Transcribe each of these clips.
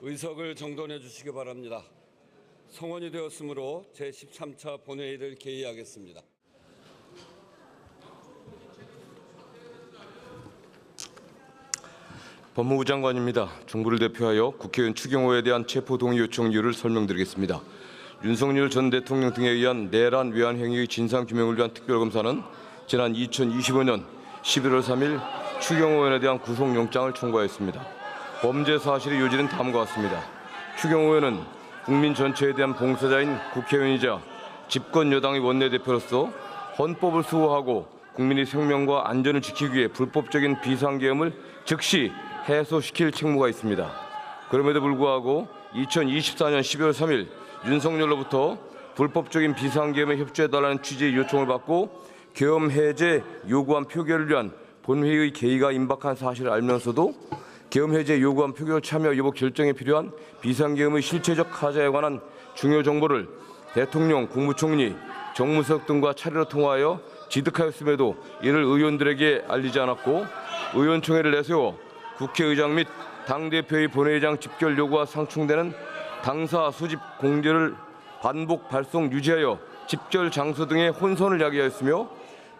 의석을 정돈해 주시기 바랍니다. 성원이 되었으므로 제13차 본회의를 개의하겠습니다. 법무부 장관입니다. 정부를 대표하여 국회의원 추경호에 대한 체포동의 요청 이유를 설명드리겠습니다. 윤석열 전 대통령 등에 의한 내란 외환 행위의 진상규명을 위한 특별검사는 지난 2025년 11월 3일 추경호 의원에 대한 구속영장을 청구하였습니다. 범죄 사실의 요지는 다음과 같습니다. 추경호 의원은 국민 전체에 대한 봉사자인 국회의원이자 집권 여당의 원내대표로서 헌법을 수호하고 국민의 생명과 안전을 지키기 위해 불법적인 비상계엄을 즉시 해소시킬 책무가 있습니다. 그럼에도 불구하고 2024년 12월 3일 윤석열로부터 불법적인 비상계엄에 협조해달라는 취지의 요청을 받고 계엄 해제 요구안 표결을 위한 본회의의 개의가 임박한 사실을 알면서도 계엄 해제 요구안 표결 참여 여부 결정에 필요한 비상계엄의 실체적 하자에 관한 중요 정보를 대통령, 국무총리, 정무수석 등과 차례로 통화하여 지득하였음에도 이를 의원들에게 알리지 않았고 의원총회를 내세워 국회의장 및 당대표의 본회의장 집결 요구와 상충되는 당사 소집 공지를 반복 발송 유지하여 집결 장소 등의 혼선을 야기하였으며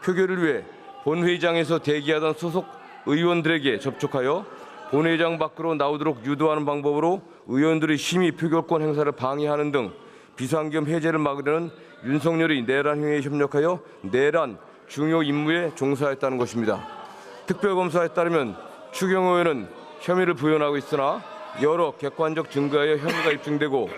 표결을 위해 본회의장에서 대기하던 소속 의원들에게 접촉하여 본회의장 밖으로 나오도록 유도하는 방법으로 의원들의 심의 표결권 행사를 방해하는 등 비상계엄 해제를 막으려는 윤석열의 내란 행위에 협력하여 내란 중요 임무에 종사했다는 것입니다. 특별검사에 따르면 추경호 의원은 혐의를 부인하고 있으나 여러 객관적 증거에 혐의가 입증되고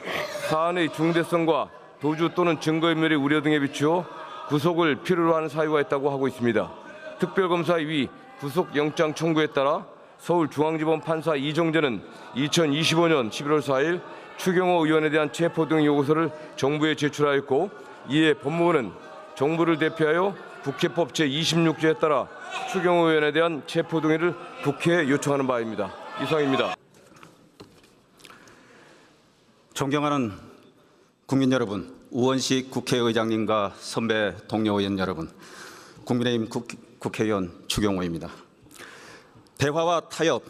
사안의 중대성과 도주 또는 증거인멸의 우려 등에 비추어 구속을 필요로 하는 사유가 있다고 하고 있습니다. 특별검사의 위 구속영장 청구에 따라 서울중앙지법 판사 이정재는 2025년 11월 4일 추경호 의원에 대한 체포동 요구서를 정부에 제출하였고 이에 법무부는 정부를 대표하여 국회법 제26조에 따라 추경호 의원에 대한 체포동의를 국회에 요청하는 바입니다. 이상입니다. 존경하는 국민 여러분, 우원식 국회의장님과 선배 동료 의원 여러분, 국민의힘 국회의원 추경호입니다. 대화와 타협,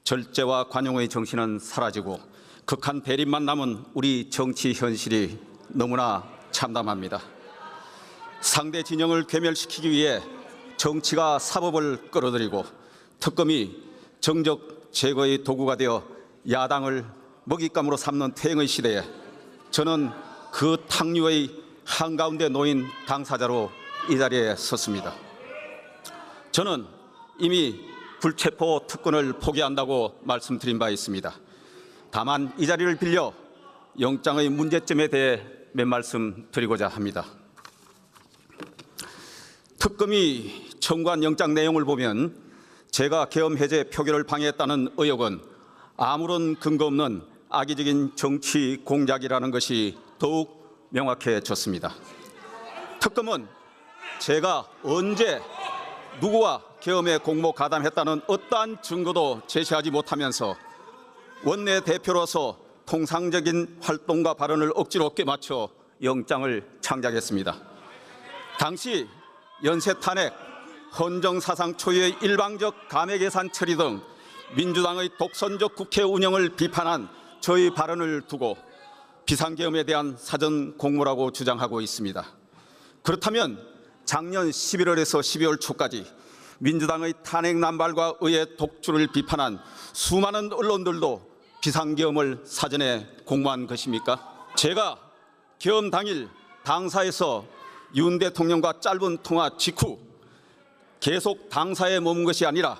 절제와 관용의 정신은 사라지고 극한 대립만 남은 우리 정치 현실이 너무나 참담합니다. 상대 진영을 괴멸시키기 위해 정치가 사법을 끌어들이고 특검이 정적 제거의 도구가 되어 야당을 먹잇감으로 삼는 퇴행의 시대에 저는 그 탕류의 한가운데 놓인 당사자로 이 자리에 섰습니다. 저는 이미 불체포 특권을 포기한다고 말씀드린 바 있습니다. 다만 이 자리를 빌려 영장의 문제점에 대해 몇 말씀 드리고자 합니다. 특검이 청구한 영장 내용을 보면 제가 계엄 해제 표결을 방해했다는 의혹은 아무런 근거 없는 악의적인 정치 공작이라는 것이 더욱 명확해졌습니다. 특검은 제가 언제 누구와 계엄에 공모 가담했다는 어떠한 증거도 제시하지 못하면서 원내대표로서 통상적인 활동과 발언을 억지로 꿰맞춰 영장을 창작했습니다. 당시 연쇄 탄핵, 헌정사상 초유의 일방적 감액예산 처리 등 민주당의 독선적 국회 운영을 비판한 저의 발언을 두고 비상계엄에 대한 사전 공모라고 주장하고 있습니다. 그렇다면 작년 11월에서 12월 초까지 민주당의 탄핵 남발과 의회 독주를 비판한 수많은 언론들도 비상계엄을 사전에 공모한 것입니까? 제가 계엄 당일 당사에서 윤 대통령과 짧은 통화 직후 계속 당사에 머문 것이 아니라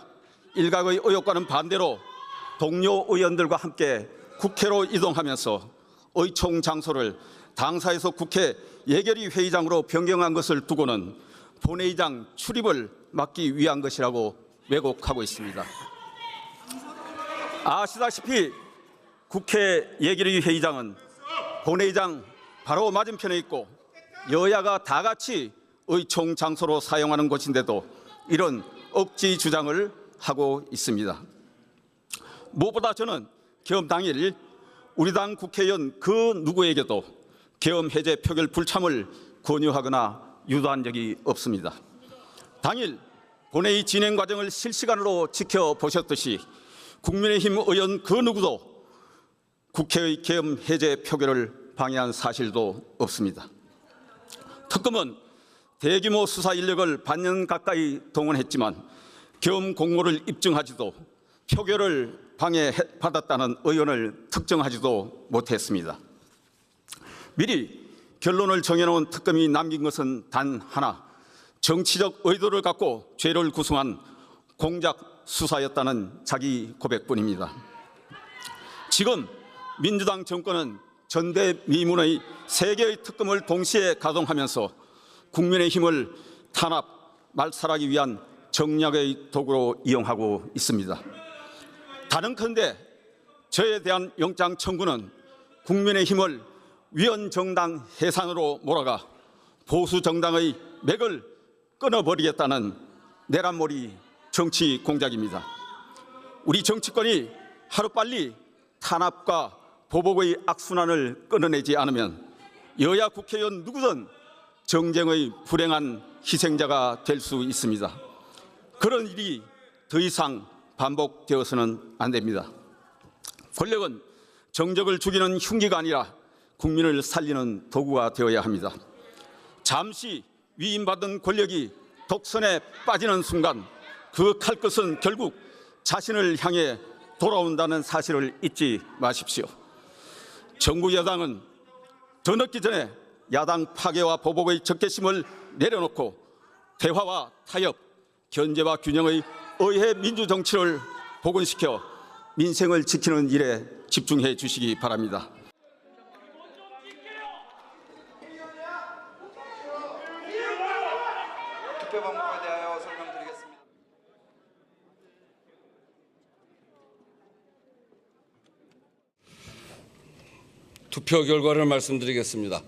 일각의 의혹과는 반대로 동료 의원들과 함께 국회로 이동하면서 의총 장소를 당사에서 국회 예결위 회의장으로 변경한 것을 두고는 본회의장 출입을 막기 위한 것이라고 왜곡하고 있습니다. 아시다시피 국회 예결위 회의장은 본회의장 바로 맞은편에 있고 여야가 다 같이 의총 장소로 사용하는 곳인데도 이런 억지 주장을 하고 있습니다. 무엇보다 저는 계엄 당일 우리 당 국회의원 그 누구에게도 계엄 해제 표결 불참을 권유하거나 유도한 적이 없습니다. 당일 본회의 진행 과정을 실시간으로 지켜보셨듯이 국민의힘 의원 그 누구도 국회의 계엄 해제 표결을 방해한 사실도 없습니다. 특검은 대규모 수사 인력을 반년 가까이 동원했지만 계엄 공모를 입증하지도 표결을 방해받았다는 의원을 특정하지도 못했습니다. 미리 결론을 정해놓은 특검이 남긴 것은 단 하나, 정치적 의도를 갖고 죄를 구성한 공작 수사였다는 자기 고백뿐입니다. 지금 민주당 정권은 전대미문의 3개의 특검을 동시에 가동하면서 국민의힘을 탄압, 말살하기 위한 정략의 도구로 이용하고 있습니다. 다른컨대 저에 대한 영장 청구는 국민의힘을 위헌정당 해산으로 몰아가 보수 정당의 맥을 끊어버리겠다는 내란몰이 정치 공작입니다. 우리 정치권이 하루빨리 탄압과 보복의 악순환을 끊어내지 않으면 여야 국회의원 누구든 정쟁의 불행한 희생자가 될 수 있습니다. 그런 일이 더 이상 반복되어서는 안 됩니다. 권력은 정적을 죽이는 흉기가 아니라 국민을 살리는 도구가 되어야 합니다. 잠시 위임받은 권력이 독선에 빠지는 순간 그 칼끝은 결국 자신을 향해 돌아온다는 사실을 잊지 마십시오. 정부 여당은 더 늦기 전에 야당 파괴와 보복의 적개심을 내려놓고 대화와 타협, 견제와 균형의 의회 민주정치를 복원시켜 민생을 지키는 일에 집중해 주시기 바랍니다. 투표 방법에 대하여 설명드리겠습니다. 투표 결과를 말씀드리겠습니다.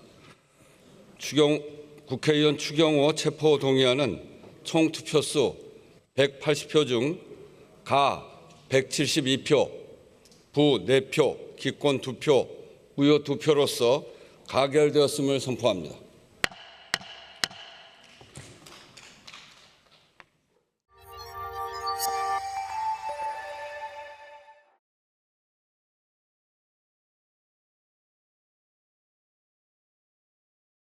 국회의원 추경호 체포 동의안은 총 투표수 180표 중 가 172표, 부 4표, 기권 2표, 무효 2표로서 가결되었음을 선포합니다.